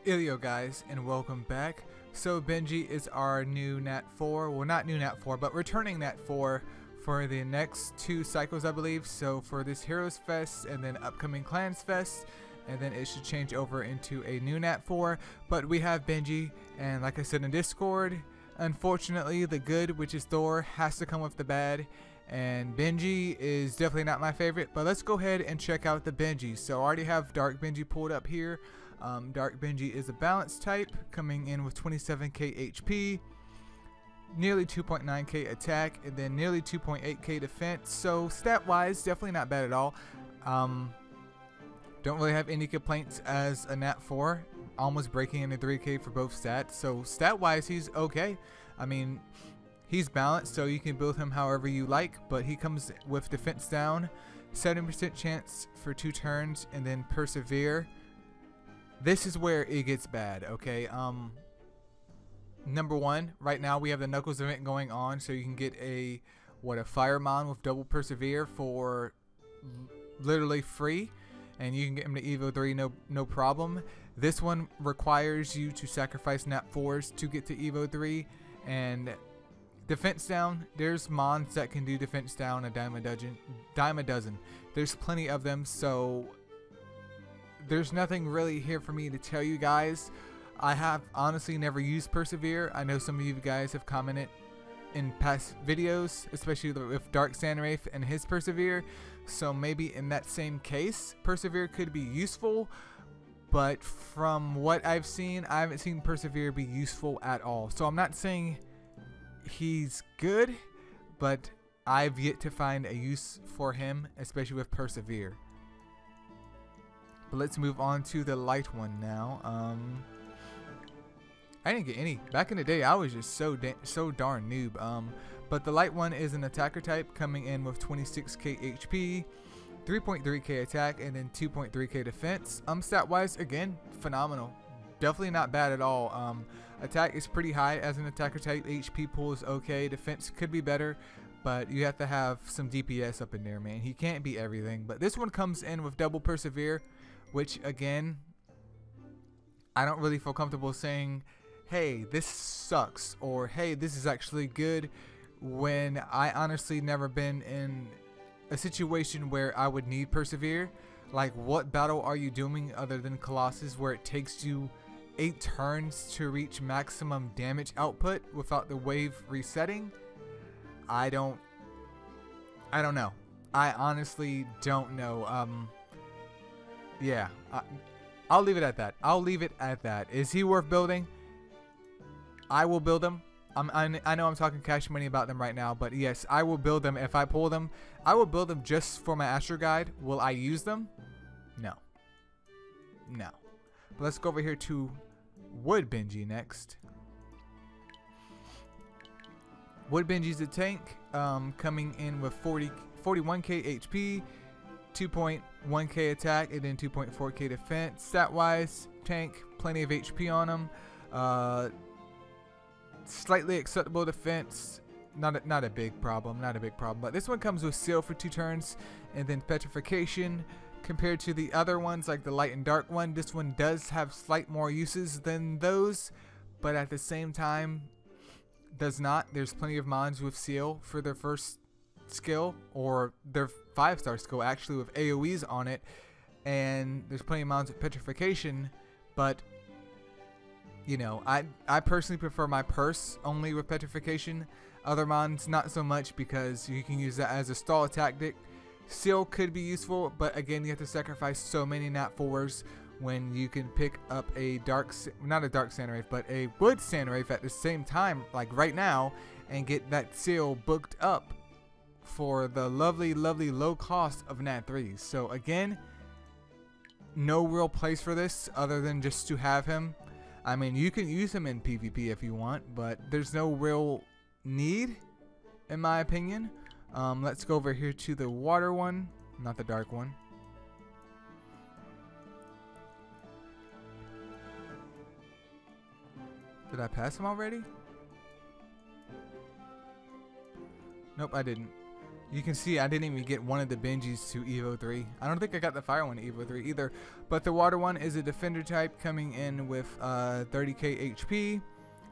Eileo guys, and welcome back. So Benji is our new Nat 4, well not new Nat 4, but returning Nat 4 for the next 2 cycles I believe. So for this Heroes Fest and then upcoming Clans Fest, and then it should change over into a new Nat 4. But we have Benji, and like I said in Discord, unfortunately the good, which is Thor, has to come with the bad. And Benji is definitely not my favorite, but let's go ahead and check out the Benji. So I already have Dark Benji pulled up here. Dark Benji is a balanced type, coming in with 27k HP, nearly 2.9k attack, and then nearly 2.8k defense. So stat wise, definitely not bad at all. Don't really have any complaints as a Nat 4, almost breaking into 3k for both stats. So stat wise, he's okay. I mean, he's balanced, so you can build him however you like, but he comes with defense down, 70% chance for 2 turns, and then persevere. This is where it gets bad, okay? Number 1, right now we have the Knuckles event going on, so you can get a Firemon with double persevere for literally free, and you can get him to Evo 3 no problem. This one requires you to sacrifice Nat 4s to get to Evo 3, and defense down, there's mons that can do defense down a dime a dozen. There's plenty of them, so there's nothing really here for me to tell you guys. I have honestly never used persevere. I know some of you guys have commented in past videos, especially with Dark Sandwraith and his persevere, so maybe in that same case persevere could be useful, but from what I've seen, I haven't seen persevere be useful at all. So I'm not saying he's good, but I've yet to find a use for him, especially with persevere. But let's move on to the light one now. I didn't get any. Back in the day, I was just so darn noob. But the light one is an attacker type, coming in with 26k HP, 3.3k attack, and then 2.3k defense. Stat wise, again, phenomenal. Definitely not bad at all. Attack is pretty high as an attacker type. HP pool is okay. Defense could be better, but you have to have some DPS up in there, man. He can't be everything. But this one comes in with double persevere, which again, I don't really feel comfortable saying, hey, this sucks, or hey, this is actually good, when I honestly never been in a situation where I would need persevere. Like, what battle are you doing other than Colossus where it takes you 8 turns to reach maximum damage output without the wave resetting? I don't know. I honestly don't know. Yeah, I'll leave it at that. I'll leave it at that. Is he worth building? I will build him. I know I'm talking cash money about them right now, but yes, I will build them if I pull them. I will build them just for my Astro Guide. Will I use them? No. No. But let's go over here to Wood Benji next. Wood Benji's a tank, coming in with 41k HP, 2.1k attack, and then 2.4k defense. Stat wise, tank, plenty of HP on him. Slightly acceptable defense, not a big problem, but this one comes with seal for 2 turns, and then petrification. Compared to the other ones, like the light and dark one, this one does have slight more uses than those, but at the same time does not. There's plenty of mons with seal for their first skill, or their 5-star skill actually, with AoEs on it, and there's plenty of mons with petrification. But you know, I personally prefer my purse only with petrification. Other mons not so much, because you can use that as a stall tactic. Seal could be useful, but again, you have to sacrifice so many Nat 4s when you can pick up a not a Dark Sandwraith, but a Wood Sandwraith at the same time, like right now, and get that seal booked up for the lovely low cost of Nat 3s. So again, no real place for this other than just to have him. I mean, you can use him in PvP if you want, but there's no real need, in my opinion. Let's go over here to the water one, not the dark one. Did I pass him already? Nope, I didn't. You can see I didn't even get one of the Benjis to Evo 3. I don't think I got the fire one to Evo 3 either. But the water one is a defender type coming in with 30k HP,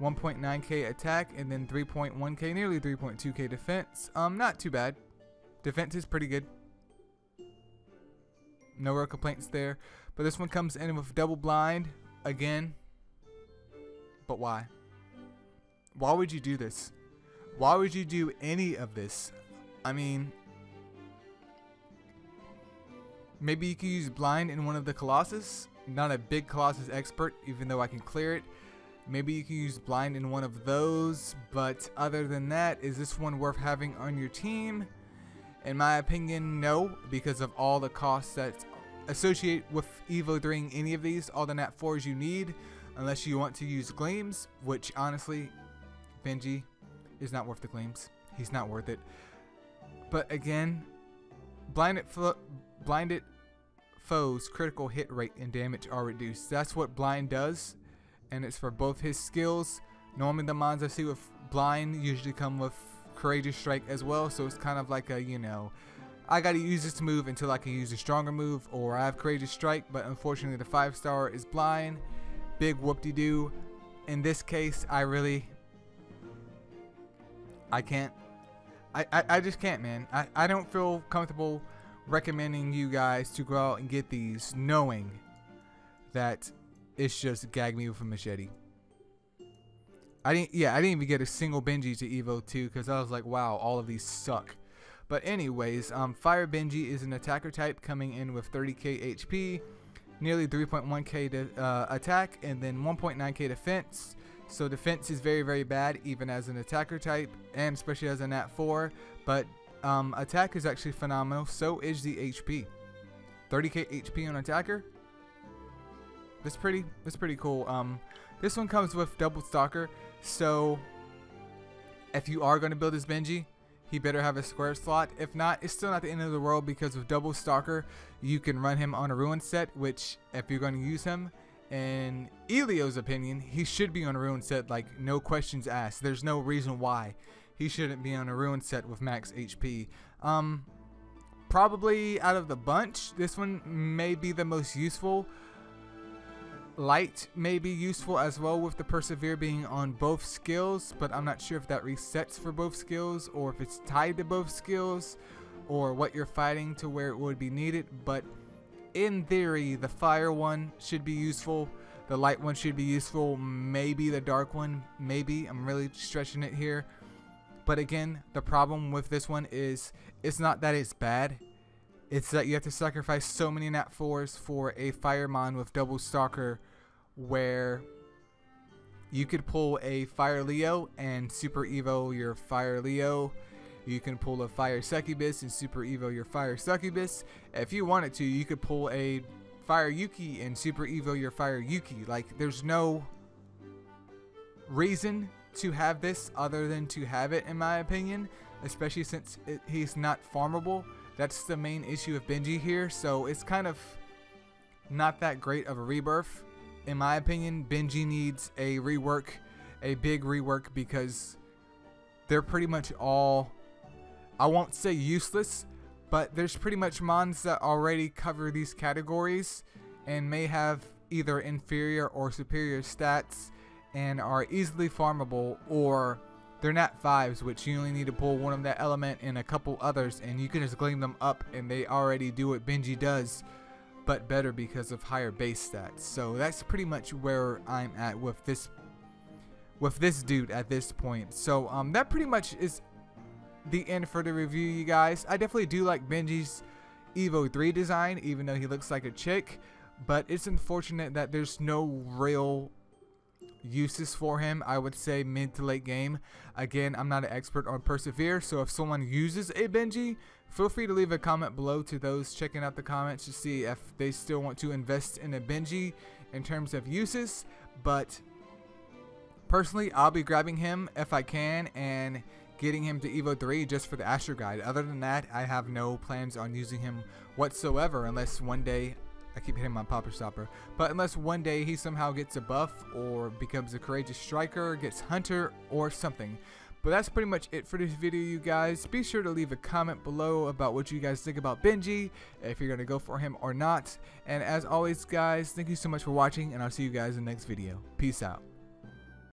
1.9k attack, and then 3.1k, nearly 3.2k defense. Not too bad. Defense is pretty good. No real complaints there. But this one comes in with double blind again. But why? Why would you do this? Why would you do any of this? I mean, maybe you could use blind in one of the Colossus. Not a big Colossus expert, even though I can clear it. Maybe you can use blind in one of those. But other than that, is this one worth having on your team? In my opinion, no, because of all the costs that associate with Evo 3ing any of these, all the Nat 4s you need, unless you want to use Gleams, which honestly, Benji is not worth the Gleams. He's not worth it. But again, blinded foes' critical hit rate and damage are reduced. That's what blind does, and it's for both his skills. Normally the mons I see with blind usually come with courageous strike as well, so it's kind of like a, you know, I gotta use this move until I can use a stronger move, or I have courageous strike, but unfortunately the 5-star is blind. Big whoop-de-doo. In this case, I can't. I just can't, man. I don't feel comfortable recommending you guys to go out and get these, knowing that it's just gag me with a machete. I didn't even get a single Benji to Evo 2 because I was like, wow, all of these suck. But anyways, Fire Benji is an attacker type coming in with 30k HP, nearly 3.1k to attack, and then 1.9k defense. So defense is very, very bad, even as an attacker type, and especially as a Nat 4. But attack is actually phenomenal. So is the HP. 30k HP on attacker. That's pretty cool. This one comes with double stalker. So if you are going to build this Benji, he better have a square slot. If not, it's still not the end of the world, because with double stalker, you can run him on a ruin set. Which, if you're going to use him, in Eileo's opinion, he should be on a ruin set, like no questions asked. There's no reason why he shouldn't be on a ruin set with max HP. Probably out of the bunch, this one may be the most useful. Light may be useful as well, with the persevere being on both skills, but I'm not sure if that resets for both skills, or if it's tied to both skills, or what you're fighting to where it would be needed. But in theory, the fire one should be useful, the light one should be useful, maybe the dark one, maybe. I'm really stretching it here. But again, the problem with this one is, it's not that it's bad, it's that you have to sacrifice so many Nat 4s for a Firemon with double stalker, where you could pull a Fire Leo and Super Evo your Fire Leo. You can pull a Fire Succubus and Super Evo your Fire Succubus. If you wanted to, you could pull a Fire Yuki and Super Evo your Fire Yuki. Like, there's no reason to have this other than to have it, in my opinion, especially since he's not farmable. That's the main issue of Benji here, so it's kind of not that great of a rebirth. In my opinion, Benji needs a rework, a big rework, because they're pretty much all, I won't say useless, but there's pretty much mons that already cover these categories and may have either inferior or superior stats and are easily farmable, or they're Nat 5s, which you only need to pull one of that element and a couple others, and you can just gleam them up, and they already do what Benji does, but better because of higher base stats. So that's pretty much where I'm at with this dude at this point. So that pretty much is the end for the review, you guys. I definitely do like Benji's Evo 3 design, even though he looks like a chick, but it's unfortunate that there's no real uses for him. I would say mid to late game. Again, I'm not an expert on persevere, so if someone uses a Benji, feel free to leave a comment below to those checking out the comments to see if they still want to invest in a Benji in terms of uses. But personally, I'll be grabbing him if I can and getting him to Evo 3 just for the Astro Guide. Other than that, I have no plans on using him whatsoever, unless one day, I keep hitting my popper stopper, but unless one day he somehow gets a buff or becomes a courageous striker, gets hunter or something. But that's pretty much it for this video, you guys. Be sure to leave a comment below about what you guys think about Benji, if you're going to go for him or not. And as always, guys, thank you so much for watching, and I'll see you guys in the next video. Peace out.